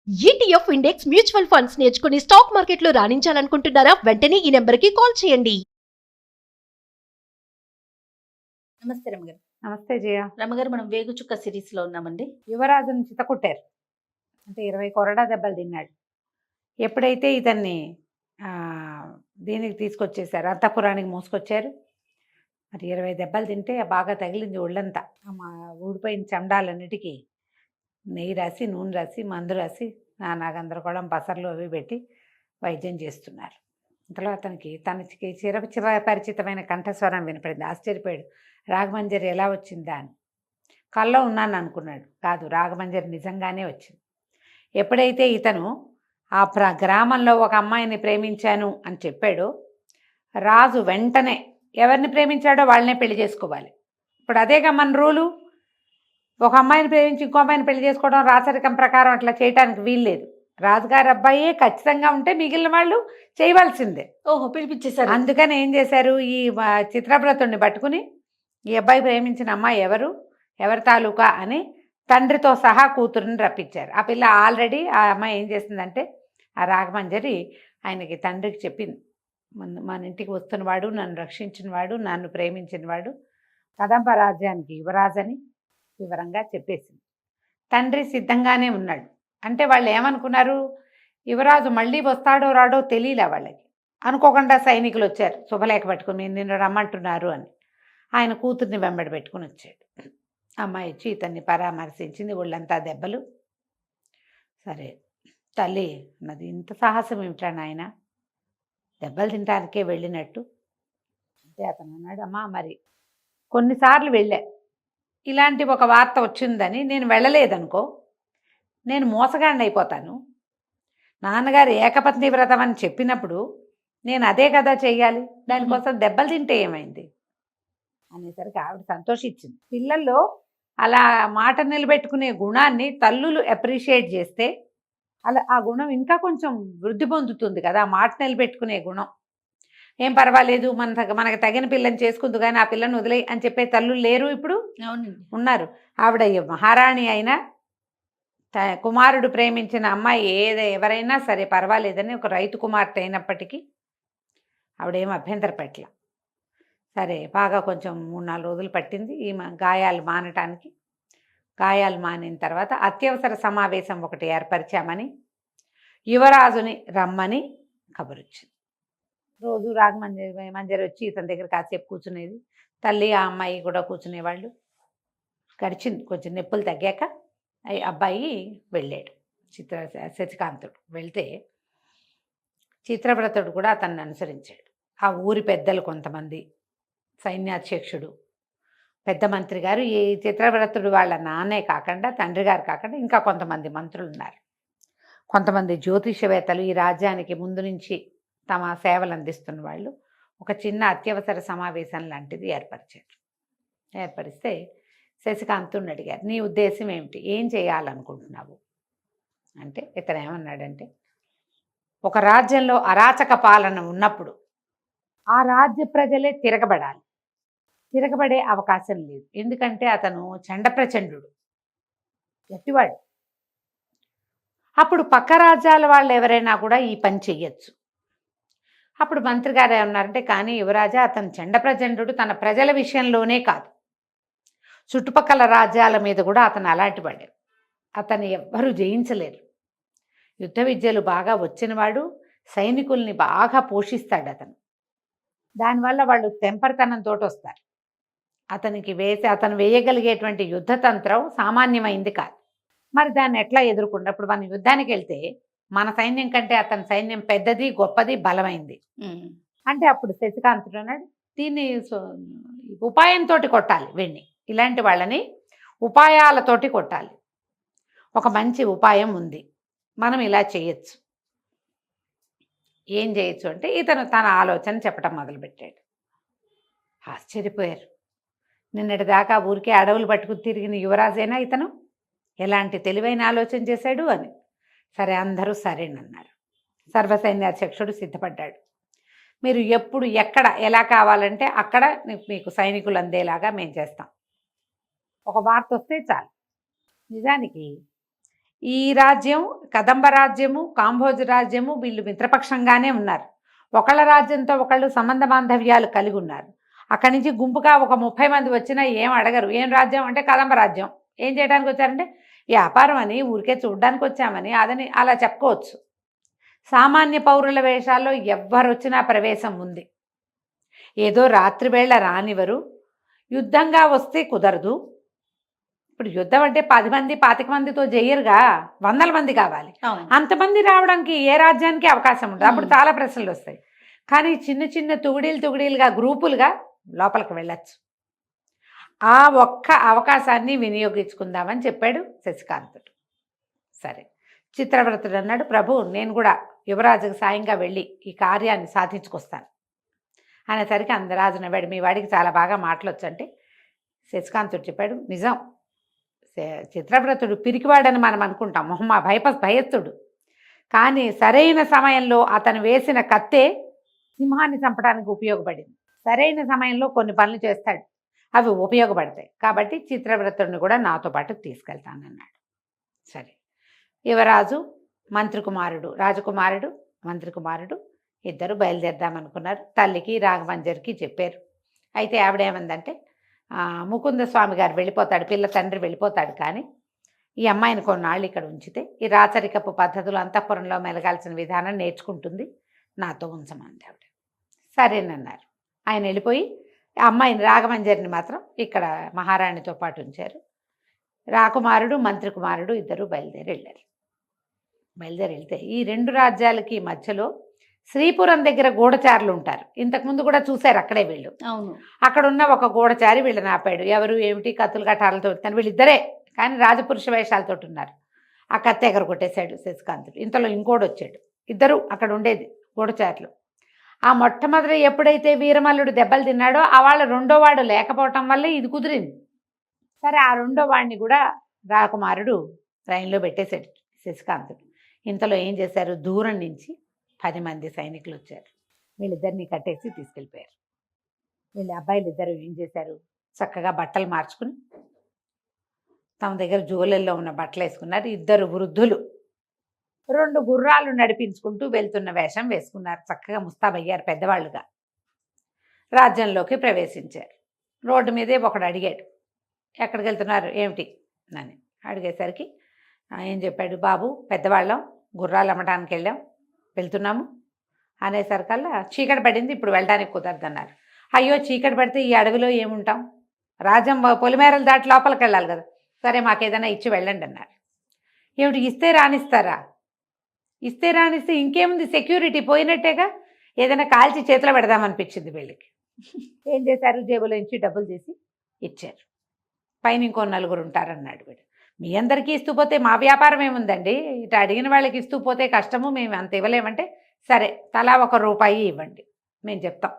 ETF index mutual funds నేర్చుకుని stock మార్కెట్లో రాణించాలనుకుంటున్నారా? వెంటనే ఈ నెంబర్కి కాల్ చేయండి. నమస్తే రమగారు. నమస్తే జయ. రమగారు, మనం వేగుచుక్క సిరీస్ లో ఉన్నామండి. యువరాజుని చితకుట్టారు, అంటే 20 కొరడా దెబ్బలు తిన్నాడు. ఎప్పుడైతే ఇతన్ని దీనికి తీసుకొచ్చేసారు, అంతఃపురానికి మోసుకొచ్చారు, మరి 20 దెబ్బలు తింటే బాగా తగిలింది ఒళ్ళంతా. ఊడిపోయిన చెండాలన్నిటికీ నెయ్యి రాసి, నూనె రాసి, మందు రాసి, నానా గందరగోళం పసర్లు అవి పెట్టి వైద్యం చేస్తున్నారు. ఇంతలో అతనికి తనకి చిరపరిచితమైన కంఠస్వరం వినపడింది. ఆశ్చర్యపోయాడు. రాగమంజరి ఎలా వచ్చిందా అని. కల్లో ఉన్నాను అనుకున్నాడు. కాదు, రాగమంజరి నిజంగానే వచ్చింది. ఎప్పుడైతే ఇతను ఆ గ్రామంలో ఒక అమ్మాయిని ప్రేమించాను అని చెప్పాడో, రాజు వెంటనే ఎవరిని ప్రేమించాడో వాళ్ళనే పెళ్లి చేసుకోవాలి. ఇప్పుడు అదేగా మన రూలు. ఒక అమ్మాయిని ప్రేమించి ఇంకో అమ్మాయిని పెళ్లి చేసుకోవడం రాచరికం ప్రకారం అట్లా చేయడానికి వీల్లేదు. రాజుగారి అబ్బాయే ఖచ్చితంగా ఉంటే మిగిలిన వాళ్ళు చేయవలసిందే. ఓహో, పిలిపించేశారు. అందుకని ఏం చేశారు, ఈ చిత్రవ్రతుడిని పట్టుకుని ఈ అబ్బాయి ప్రేమించిన అమ్మాయి ఎవరి తాలూకా అని తండ్రితో సహా కూతురుని రప్పించారు. ఆ పిల్ల ఆల్రెడీ, ఆ అమ్మాయి ఏం చేసిందంటే, ఆ రాగమంజరి ఆయనకి తండ్రికి చెప్పింది, మన ఇంటికి వస్తున్నవాడు, నన్ను రక్షించినవాడు, నన్ను ప్రేమించినవాడు కదంబ రాజ్యానికి యువరాజని వివరంగా చెప్పేసింది. తండ్రి సిద్ధంగానే ఉన్నాడు. అంటే వాళ్ళు ఏమనుకున్నారు, యువరాజు మళ్ళీ వస్తాడో రాడో తెలియలే వాళ్ళకి. అనుకోకుండా సైనికులు వచ్చారు శుభలేఖ పట్టుకుని, నిన్ను రమ్మంటున్నారు అని. ఆయన కూతుర్ని వెంబడి పెట్టుకుని వచ్చాడు. అమ్మాయి వచ్చి ఇతన్ని పరామర్శించింది. ఒళ్ళంతా దెబ్బలు. సరే తల్లి అన్నది, ఇంత సాహసం ఏమిటా నాయన, దెబ్బలు తినటానికే వెళ్ళినట్టు అంటే అతను అన్నాడు, అమ్మా మరి కొన్నిసార్లు వెళ్ళా, ఇలాంటి ఒక వార్త వచ్చిందని నేను వెళ్ళలేదనుకో, నేను మోసగాడిని అయిపోతాను. నాన్నగారు ఏకపత్ని వ్రతం అని చెప్పినప్పుడు నేను అదే కదా చెయ్యాలి, దానికోసం దెబ్బలు తింటే ఏమైంది అనేసరికి ఆవిడ సంతోషించింది. పిల్లల్లో అలా మాట నిలబెట్టుకునే గుణాన్ని తల్లులు అప్రిషియేట్ చేస్తే అలా ఆ గుణం ఇంకా కొంచెం వృద్ధి పొందుతుంది కదా. ఆ మాట నిలబెట్టుకునే గుణం. ఏం పర్వాలేదు, మనకు తగిన పిల్లని చేసుకుంది, కానీ ఆ పిల్లని వదిలే అని చెప్పే తల్లులు లేరు ఇప్పుడు. అవునండి, ఉన్నారు. ఆవిడ మహారాణి అయినా, కుమారుడు ప్రేమించిన అమ్మాయి ఎవరైనా సరే పర్వాలేదని, ఒక రైతు కుమార్తె అయినప్పటికీ ఆవిడేం అభ్యంతర పెట్టల. సరే బాగా కొంచెం 3-4 రోజులు పట్టింది ఈ గాయాలు మానటానికి. గాయాలు మానిన తర్వాత అత్యవసర సమావేశం ఒకటి ఏర్పరిచామని యువరాజుని రమ్మని కబురొచ్చింది. రోజు మంజరి వచ్చి ఇతని దగ్గర కాసేపు కూర్చునేది. తల్లి ఆ అమ్మాయి కూడా కూర్చునేవాళ్ళు. గడిచింది కొంచెం నొప్పులు తగ్గాక అబ్బాయి వెళ్ళాడు. శశికాంతుడు వెళ్తే చిత్రవ్రతుడు కూడా అతన్ని అనుసరించాడు. ఆ ఊరి పెద్దలు కొంతమంది, సైన్యాధ్యక్షుడు, పెద్ద మంత్రి గారు, ఈ చిత్రవ్రతుడు వాళ్ళ నాన్నే కాకుండా, తండ్రి గారు కాకుండా ఇంకా కొంతమంది మంత్రులు ఉన్నారు. కొంతమంది జ్యోతిషవేత్తలు, ఈ రాజ్యానికి ముందు నుంచి తమ సేవలు అందిస్తున్న వాళ్ళు ఒక చిన్న అత్యవసర సమావేశం లాంటిది ఏర్పరిచారు. ఏర్పరిస్తే శశికాంతుడిని అడిగారు, నీ ఉద్దేశం ఏమిటి, ఏం చేయాలనుకుంటున్నావు అంటే, ఇతను ఏమన్నాడంటే, ఒక రాజ్యంలో అరాచక పాలన ఉన్నప్పుడు ఆ రాజ్య ప్రజలే తిరగబడాలి. తిరగబడే అవకాశం లేదు. ఎందుకంటే అతను చండప్రచండు, గట్టివాడు. అప్పుడు పక్క రాజ్యాల వాళ్ళు ఎవరైనా కూడా ఈ పని చెయ్యొచ్చు. అప్పుడు మంత్రి గారు ఏమన్నారంటే, కానీ యువరాజా, అతను చండప్రచండు తన ప్రజల విషయంలోనే కాదు, చుట్టుపక్కల రాజ్యాల మీద కూడా అతను అలాంటి వాడే. అతను ఎవ్వరూ జయించలేరు. యుద్ధ విద్యలు బాగా వచ్చినవాడు, సైనికుల్ని బాగా పోషిస్తాడు అతను. దానివల్ల వాళ్ళు తెంపరితనంతో వస్తారు. అతను వేయగలిగేటువంటి యుద్ధతంత్రం సామాన్యమైంది కాదు. మరి దాన్ని ఎట్లా ఎదుర్కొంటే, ఇప్పుడు మనం యుద్ధానికి వెళ్తే మన సైన్యం కంటే అతని సైన్యం పెద్దది, గొప్పది, బలమైంది. అంటే అప్పుడు శశికాంతుడు అన్నాడు, దీన్ని ఉపాయంతో కొట్టాలి. వెన్ని ఇలాంటి వాళ్ళని ఉపాయాలతోటి కొట్టాలి. ఒక మంచి ఉపాయం ఉంది, మనం ఇలా చేయొచ్చు. ఏం చేయొచ్చు అంటే, ఇతను తన ఆలోచన చెప్పడం మొదలుపెట్టాడు. ఆశ్చర్యపోయారు. నిన్నటి దాకా ఊరికే అడవులు పట్టుకుని తిరిగిన యువరాజైనా ఇతను ఎలాంటి తెలివైన ఆలోచన చేశాడు అని. సరే, అందరూ సరేనన్నారు. సర్వసైన్యాధ్యక్షుడు సిద్ధపడ్డాడు. మీరు ఎప్పుడు ఎక్కడ ఎలా కావాలంటే అక్కడ మీకు సైనికులు అందేలాగా మేము చేస్తాం. ఒక వార్త వస్తే చాలు. నిజానికి ఈ రాజ్యం కదంబ రాజ్యము, కాంభోజ రాజ్యము వీళ్ళు మిత్రపక్షంగానే ఉన్నారు. ఒకళ్ళ రాజ్యంతో ఒకళ్ళు సంబంధ బాంధవ్యాలు కలిగి ఉన్నారు. అక్కడి నుంచి గుంపుగా ఒక 30 మంది వచ్చినా ఏం అడగరు. ఏం రాజ్యం అంటే కదంబ రాజ్యం. ఏం చేయడానికి వచ్చారంటే వ్యాపారం అని, ఊరికే చూడ్డానికి వచ్చామని, అదని అలా చెప్పుకోవచ్చు. సామాన్య పౌరుల వేషాల్లో ఎవ్వరు వచ్చినా ప్రవేశం ఉంది. ఏదో రాత్రి వేళ రానివ్వరు, యుద్ధంగా వస్తే కుదరదు. ఇప్పుడు యుద్ధం అంటే 10 మంది 25 మందితో చేయరుగా, 100 మంది కావాలి. అవును. అంతమంది రావడానికి ఏ రాజ్యానికి అవకాశం ఉండదు. అప్పుడు చాలా ప్రశ్నలు వస్తాయి. కానీ చిన్న చిన్న తుగుడీలుగా గ్రూపులుగా లోపలికి వెళ్ళచ్చు. ఆ ఒక్క అవకాశాన్ని వినియోగించుకుందామని చెప్పాడు శశికాంతుడు. సరే, చిత్రవ్రతుడు అన్నాడు, ప్రభు నేను కూడా యువరాజుకు సాయంగా వెళ్ళి ఈ కార్యాన్ని సాధించుకొస్తాను అనేసరికి అందరాజు నవ్వాడు. మీ వాడికి చాలా బాగా మాటలు వచ్చంటే శశికాంతుడు చెప్పాడు, నిజం, చిత్రవ్రతుడు పిరికివాడని మనం అనుకుంటాం, మొహమ్మ భయస్తుడు. కానీ సరైన సమయంలో అతను వేసిన కత్తే సింహాన్ని చంపడానికి ఉపయోగపడింది. సరైన సమయంలో కొన్ని పనులు చేస్తాడు, అవి ఉపయోగపడతాయి. కాబట్టి చిత్రవ్రతుడిని కూడా నాతో పాటు తీసుకెళ్తానన్నాడు. సరే, యువరాజు మంత్రికుమారుడు, రాజకుమారుడు మంత్రికుమారుడు ఇద్దరు బయలుదేరదామనుకున్నారు. తల్లికి రాఘవంజరికి చెప్పారు. అయితే ఆవిడేమందంటే ముకుంద స్వామి గారు వెళ్ళిపోతాడు, పిల్ల తండ్రి వెళ్ళిపోతాడు, కానీ ఈ అమ్మాయిని కొన్నాళ్ళు ఇక్కడ ఉంచితే ఈ రాచరికపు పద్ధతులు అంతఃపురంలో మెలగాల్సిన విధానం నేర్చుకుంటుంది, నాతో ఉంచమంది ఆవిడ. సరేనన్నారు. ఆయన వెళ్ళిపోయి అమ్మాయిని రాఘవంజరిని మాత్రం ఇక్కడ మహారాణితో పాటు ఉంచారు. రాకుమారుడు మంత్రికుమారుడు ఇద్దరు బయలుదేరి వెళ్తే ఈ రెండు రాజ్యాలకి మధ్యలో శ్రీపురం దగ్గర గూఢచారులు ఉంటారు. ఇంతకుముందు కూడా చూశారు అక్కడే వీళ్ళు. అవును. అక్కడ ఉన్న ఒక గూఢచారి వీళ్ళని ఆపాడు. ఎవరు ఏమిటి కత్తులు కట్టాలతో వీళ్ళిద్దరే, కానీ రాజపురుష వేషాలతో ఉన్నారు. ఆ కత్తి ఎగర కొట్టేశాడు శశికాంతుడు. ఇంతలో ఇంకోటి వచ్చాడు. ఇద్దరు అక్కడ ఉండేది గూఢచారులు. ఆ మొట్టమొదటి ఎప్పుడైతే వీరమల్లుడు దెబ్బలు తిన్నాడో ఆ వాళ్ళ రెండో వాడు లేకపోవటం వల్ల ఇది కుదిరింది. సరే, ఆ రెండో వాడిని కూడా రాకుమారుడు ట్రైన్లో పెట్టేశాడు శశికాంతుడు. ఇంతలో ఏం చేశారు, దూరం నుంచి 10 మంది సైనికులు వచ్చారు. వీళ్ళిద్దరిని కట్టేసి తీసుకెళ్ళిపోయారు. వీళ్ళ అబ్బాయిలు ఇద్దరు ఏం చేశారు, చక్కగా బట్టలు మార్చుకుని తమ దగ్గర జోలెల్లో ఉన్న బట్టలు వేసుకున్నారు. ఇద్దరు వృద్ధులు 2 గుర్రాలు నడిపించుకుంటూ వెళ్తున్న వేషం వేసుకున్నారు. చక్కగా ముస్తాబయ్యారు పెద్దవాళ్ళుగా. రాజ్యంలోకి ప్రవేశించారు. రోడ్డు మీదే ఒకడు అడిగాడు, ఎక్కడికి వెళ్తున్నారు ఏమిటి అని అడిగేసరికి ఏం చెప్పాడు, బాబు పెద్దవాళ్ళం గుర్రాలు అమ్మడానికి వెళ్తున్నాము అనేసరికల్లా చీకటి పడింది, ఇప్పుడు వెళ్ళడానికి కుదరదన్నారు. అయ్యో చీకటి పడితే ఈ అడవిలో ఏముంటాం, రాజ్యం పొలిమేరలు దాటి లోపలికి వెళ్ళాలి కదా, సరే మాకేదైనా ఇచ్చి వెళ్ళండి అన్నారు. ఏమిటి ఇస్తే రానిస్తారా, ఇస్తే రానిస్తే ఇంకేముంది, సెక్యూరిటీ పోయినట్టేగా, ఏదైనా కాల్చి చేతిలో పెడదామనిపించింది వీళ్ళకి. ఏం చేశారు, జేబులో నుంచి డబ్బులు తీసి ఇచ్చారు. పైన ఇంకో 4 ఉంటారన్నాడు వీడు. మీ అందరికీ ఇస్తూ పోతే మా వ్యాపారం ఏముందండి, ఇటు అడిగిన వాళ్ళకి ఇస్తూ పోతే కష్టము, మేము అంత ఇవ్వలేమంటే సరే తలా 1 రూపాయి ఇవ్వండి మేము చెప్తాం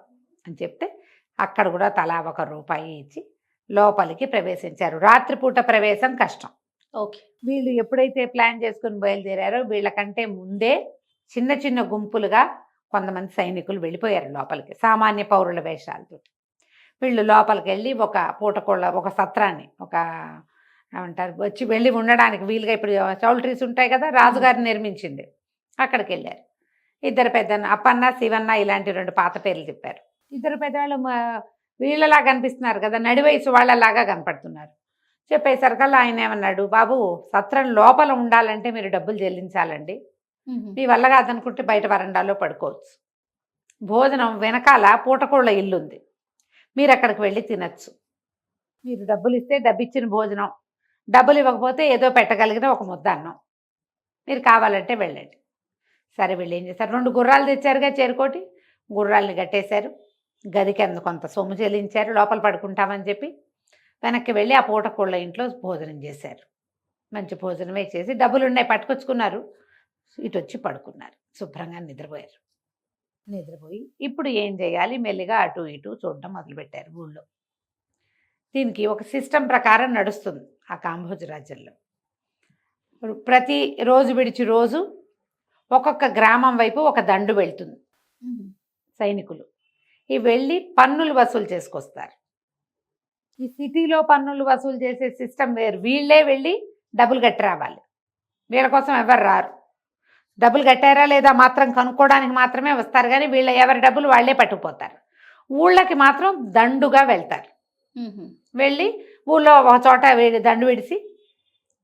అని చెప్తే అక్కడ కూడా తలా 1 రూపాయి ఇచ్చి లోపలికి ప్రవేశించారు. రాత్రిపూట ప్రవేశం కష్టం. ఓకే. వీళ్ళు ఎప్పుడైతే ప్లాన్ చేసుకుని బయలుదేరారో వీళ్ళకంటే ముందే చిన్న చిన్న గుంపులుగా కొంతమంది సైనికులు వెళ్ళిపోయారు లోపలికి, సామాన్య పౌరుల వేషాలతో. వీళ్ళు లోపలికి వెళ్ళి ఒక పూటకోళ్ళ ఒక సత్రాన్ని, ఒక ఏమంటారు వచ్చి వెళ్ళి ఉండడానికి వీలుగా, ఇప్పుడు చౌల్ట్రీస్ ఉంటాయి కదా రాజుగారిని నిర్మించింది, అక్కడికి వెళ్ళారు. ఇద్దరు పెద్దన్న అప్పన్న శివన్న ఇలాంటి 2 పాత పేర్లు చెప్పారు. ఇద్దరు పెద్దవాళ్ళు వీళ్ళలా కనిపిస్తున్నారు కదా, నడి వయసు వాళ్ళలాగా కనపడుతున్నారు. చెప్పేసరికల్లా ఆయన ఏమన్నాడు, బాబు సత్రం లోపల ఉండాలంటే మీరు డబ్బులు చెల్లించాలండి, మీ వల్ల కాదనుకుంటే బయట వరండాలో పడుకోవచ్చు, భోజనం వెనకాల పూటకోళ్ళ ఇల్లు ఉంది, మీరు అక్కడికి వెళ్ళి తినచ్చు, మీరు డబ్బులు ఇస్తే డబ్బిచ్చిన భోజనం, డబ్బులు ఇవ్వకపోతే ఏదో పెట్టగలిగిన ఒక ముద్ద అన్నం, మీరు కావాలంటే వెళ్ళండి. సరే వీళ్ళు ఏం చేశారు, 2 గుర్రాలు తెచ్చారుగా చేరుకోటి, గుర్రాలని కట్టేశారు, గదికి కొంత సొమ్ము చెల్లించారు, లోపల పడుకుంటామని చెప్పి వెనక్కి వెళ్ళి ఆ పూటకోళ్ళ ఇంట్లో భోజనం చేశారు. మంచి భోజనమే చేసి డబ్బులు ఉన్నాయి పట్టుకొచ్చుకున్నారు, ఇటు వచ్చి పడుకున్నారు, శుభ్రంగా నిద్రపోయారు. నిద్రపోయి ఇప్పుడు ఏం చేయాలి, మెల్లిగా అటు ఇటు చూడడం మొదలుపెట్టారు ఊళ్ళో. దీనికి ఒక సిస్టమ్ ప్రకారం నడుస్తుంది ఆ కాంభోజ రాజ్యంలో. ప్రతి రోజు విడిచి రోజు ఒక్కొక్క గ్రామం వైపు ఒక దండు వెళ్తుంది సైనికులు. ఈ వెళ్ళి పన్నులు వసూలు చేసుకొస్తారు. ఈ సిటీలో పన్నులు వసూలు చేసే సిస్టమ్ వేరు, వీళ్ళే వెళ్ళి డబ్బులు కట్టి రావాలి. వీళ్ళ కోసం ఎవరు రారు. డబ్బులు కట్టారా లేదా మాత్రం కనుక్కోవడానికి మాత్రమే వస్తారు, కానీ వీళ్ళ ఎవరి డబ్బులు వాళ్ళే పట్టుకుపోతారు. ఊళ్ళకి మాత్రం దండుగా వెళ్తారు. వెళ్ళి ఊళ్ళో ఒక చోట దండు విడిసి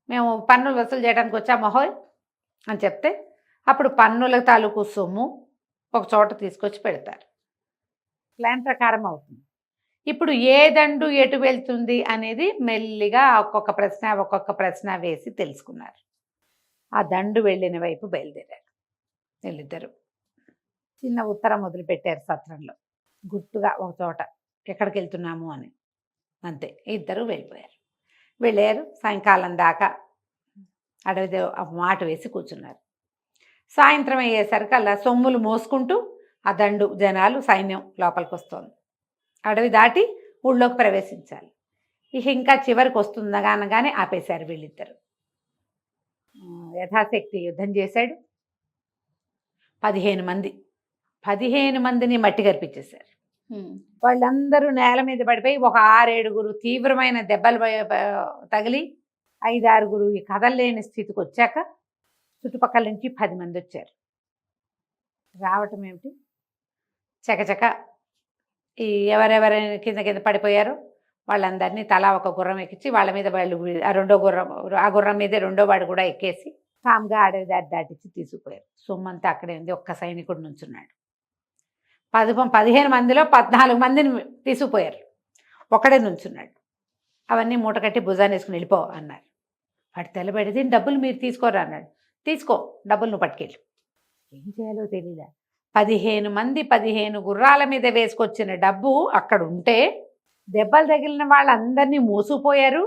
మేము పన్నులు వసూలు చేయడానికి వచ్చాము మహోయ్ అని చెప్తే అప్పుడు పన్నుల తాలూకు సొమ్ము ఒక చోట తీసుకొచ్చి పెడతారు. ప్లాన్ ప్రకారం అవుతుంది. ఇప్పుడు ఏ దండు ఎటు వెళ్తుంది అనేది మెల్లిగా ఒక్కొక్క ప్రశ్న వేసి తెలుసుకున్నారు. ఆ దండు వెళ్ళిన వైపు బయలుదేరారు వీళ్ళిద్దరు. చిన్న ఉత్తరం మొదలుపెట్టారు సత్రంలో, గుర్తుగా ఒక చోట ఎక్కడికి వెళ్తున్నాము అని. అంతే, ఇద్దరు వెళ్ళారు. సాయంకాలం దాకా అడవి మాట వేసి కూర్చున్నారు. సాయంత్రం అయ్యేసరికల్లా సొమ్ములు మోసుకుంటూ ఆ దండు జనాలు సైన్యం లోపలికి వస్తుంది. అడవి దాటి ఊళ్ళోకి ప్రవేశించాలి. ఇంకా చివరికి వస్తుందగానగానే ఆపేశారు వీళ్ళిద్దరు. యథాశక్తి యుద్ధం చేశాడు. 15 మందిని మట్టి కరిపించేశారు. వాళ్ళందరూ నేల మీద పడిపోయి ఒక 6-7 తీవ్రమైన దెబ్బలు తగిలి 5-6 ఈ కదలలేని స్థితికి వచ్చాక చుట్టుపక్కల నుంచి 10 మంది వచ్చారు. రావటం ఏమిటి, చకచక ఈ ఎవరెవరైనా కింద పడిపోయారో వాళ్ళందరినీ తలా ఒక గుర్రం ఎక్కించి వాళ్ళ మీద వాళ్ళు ఆ గుర్రం మీదే రెండో వాడు కూడా ఎక్కేసి కామ్గా అడవి దాటించి తీసుకుపోయారు. సొమ్మంతా అక్కడే ఉంది. ఒక్క సైనికుడు నుంచున్నాడు. 15 మందిలో 14 మందిని తీసుకుపోయారు. ఒక్కడే నుంచున్నాడు. అవన్నీ మూట కట్టి భుజాన్ని వేసుకుని వెళ్ళిపో అన్నారు. వాడు తెల్లబెడితే డబ్బులు మీరు తీసుకోరా అన్నాడు. తీసుకో, డబ్బులు నువ్వు పట్టుకెళ్ళు. ఏం చేయాలో తెలీదా. 15 మంది 15 గుర్రాల మీద వేసుకొచ్చిన డబ్బు అక్కడ ఉంటే దెబ్బలు తగిలిన వాళ్ళందరినీ మోసుకుపోయారు.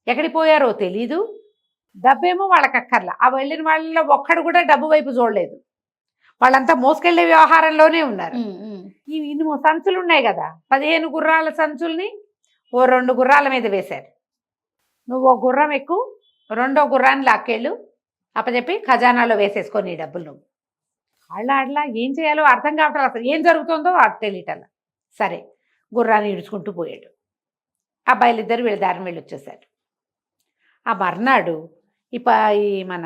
ఎక్కడికి పోయారో తెలీదు. డబ్బేమో వాళ్ళకి అక్కర్లా. ఆ వెళ్ళిన వాళ్ళలో ఒక్కడు కూడా డబ్బు వైపు చూడలేదు. వాళ్ళంతా మోసుకెళ్లే వ్యవహారంలోనే ఉన్నారు. ఇన్ని సంచులు ఉన్నాయి కదా, 15 గుర్రాల సంచుల్ని ఓ 2 గుర్రాల మీద వేశారు. నువ్వు ఓ గుర్రం ఎక్కువ, రెండో గుర్రాన్ని లాక్కెళ్ళు, అప్పచెప్పి ఖజానాలో వేసేసుకొని ఈ డబ్బులు. నువ్వు అట్లా ఏం చేయాలో అర్థం కావట్లేదు. అసలు ఏం జరుగుతుందో అది తెలియటల్లా. సరే, గుర్రాన్ని ఇడుచుకుంటూ పోయాడు. అబ్బాయిలిద్దరు వీళ్ళ దారిని వెళ్ళి వచ్చేసారు. ఆ మర్నాడు ఈ మన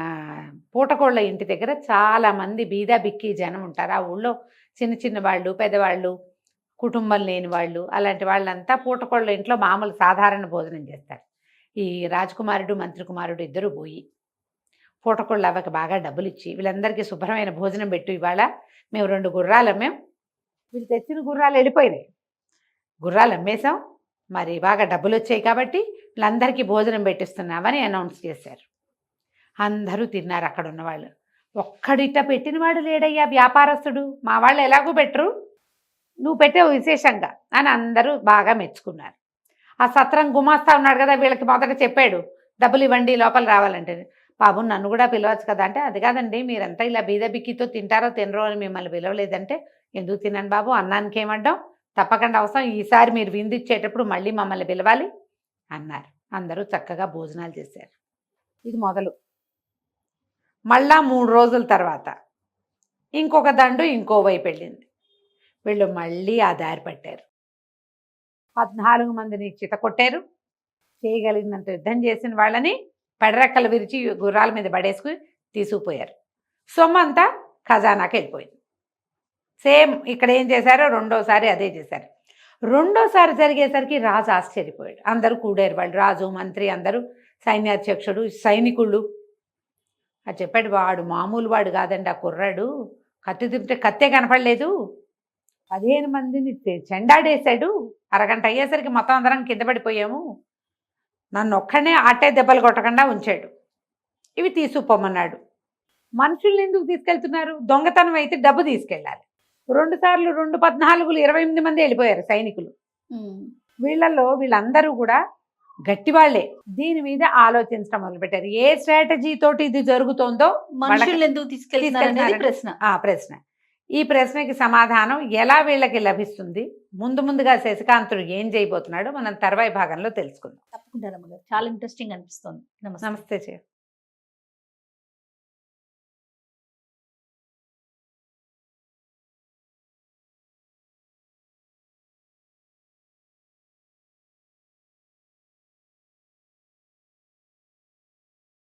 పూటకోళ్ళ ఇంటి దగ్గర చాలామంది బీదా బిక్కి జనం ఉంటారు. ఆ ఊళ్ళో చిన్న వాళ్ళు, పెద్దవాళ్ళు, కుటుంబం లేని వాళ్ళు, అలాంటి వాళ్ళంతా పూటకోళ్ళ ఇంట్లో మామూలు సాధారణ భోజనం చేస్తారు. ఈ రాజకుమారుడు మంత్రి కుమారుడు ఇద్దరు పోయి పూటకోళ్ళ అవ్వకి బాగా డబ్బులు ఇచ్చి వీళ్ళందరికీ శుభ్రమైన భోజనం పెట్టు, ఇవాళ మేము 2 గుర్రాలు అమ్మేం, వీళ్ళు తెచ్చిన గుర్రాలు వెళ్ళిపోయినాయి, గుర్రాలు అమ్మేశాం, మరి బాగా డబ్బులు వచ్చాయి కాబట్టి వీళ్ళందరికీ భోజనం పెట్టిస్తున్నామని అనౌన్స్ చేశారు. అందరూ తిన్నారు అక్కడ ఉన్నవాళ్ళు. ఒక్కడిట పెట్టినవాడు లేడయ్యా వ్యాపారస్తుడు, మా వాళ్ళు ఎలాగూ పెట్టరు, నువ్వు పెట్టావు విశేషంగా అని అందరూ బాగా మెచ్చుకున్నారు. ఆ సత్రం గుమాస్తా ఉన్నాడు కదా, వీళ్ళకి మొదట చెప్పాడు డబ్బులు ఇవ్వండి లోపల రావాలంటే. బాబు నన్ను కూడా పిలవచ్చు కదా అంటే, అది కాదండి మీరంతా ఇలా బీద బిక్కితో తింటారో తినరో అని మిమ్మల్ని పిలవలేదంటే, ఎందుకు తిన్నాను బాబు, అన్నానికి ఏమడ్డాం, తప్పకుండా అవసరం, ఈసారి మీరు విందిచ్చేటప్పుడు మళ్ళీ మమ్మల్ని పిలవాలి అన్నారు. అందరూ చక్కగా భోజనాలు చేశారు. ఇది మొదలు. మళ్ళా 3 రోజుల తర్వాత ఇంకొక దండు ఇంకో వైపు వెళ్ళింది. వీళ్ళు మళ్ళీ ఆ దారి పట్టారు. 14 మందిని చితకొట్టారు. చేయగలిగినంత యుద్ధం చేసిన వాళ్ళని పెడరెక్కలు విరిచి గుర్రాల మీద పడేసుకుని తీసుకుపోయారు. సొమ్మంతా ఖజానాకి వెళ్ళిపోయింది. సేమ్ ఇక్కడ ఏం చేశారో రెండోసారి అదే చేశారు. రెండోసారి జరిగేసరికి రాజు ఆశ్చర్యపోయాడు. అందరూ కూడారు వాళ్ళు, రాజు మంత్రి అందరూ, సైన్యాధ్యక్షుడు, సైనికుళ్ళు. అది చెప్పాడు, వాడు మామూలు వాడు కాదండి, ఆ కుర్రాడు కత్తి తిప్పితే కత్తే కనపడలేదు, 15 మందిని చెండాడేశాడు, అరగంట అయ్యేసరికి మొత్తం అందరం కింద పడిపోయాము, నన్ను ఒక్కడనే ఆటే దెబ్బలు కొట్టకుండా ఉంచాడు, ఇవి తీసుకుపోమన్నాడు. మనుషుల్ని ఎందుకు తీసుకెళ్తున్నారు, దొంగతనం అయితే డబ్బు తీసుకెళ్ళాలి. 2 సార్లు 2 14 28 మంది వెళ్ళిపోయారు సైనికులు. వీళ్ళందరూ కూడా గట్టివాళ్లే. దీని మీద ఆలోచించడం మొదలుపెట్టారు. ఏ స్ట్రాటజీ తోటి ఇది జరుగుతోందో, మనుషులు ఎందుకు తీసుకెళ్తున్నారు ప్రశ్న. ఈ ప్రశ్నకి సమాధానం ఎలా వీళ్ళకి లభిస్తుంది, ముందుగా శశికాంతుడు ఏం చేయబోతున్నాడో మనం తర్వాయి భాగంలో తెలుసుకుందాం. తప్పకుండా రమ్మగారు, చాలా ఇంట్రెస్టింగ్ అనిపిస్తుంది. నమస్తే.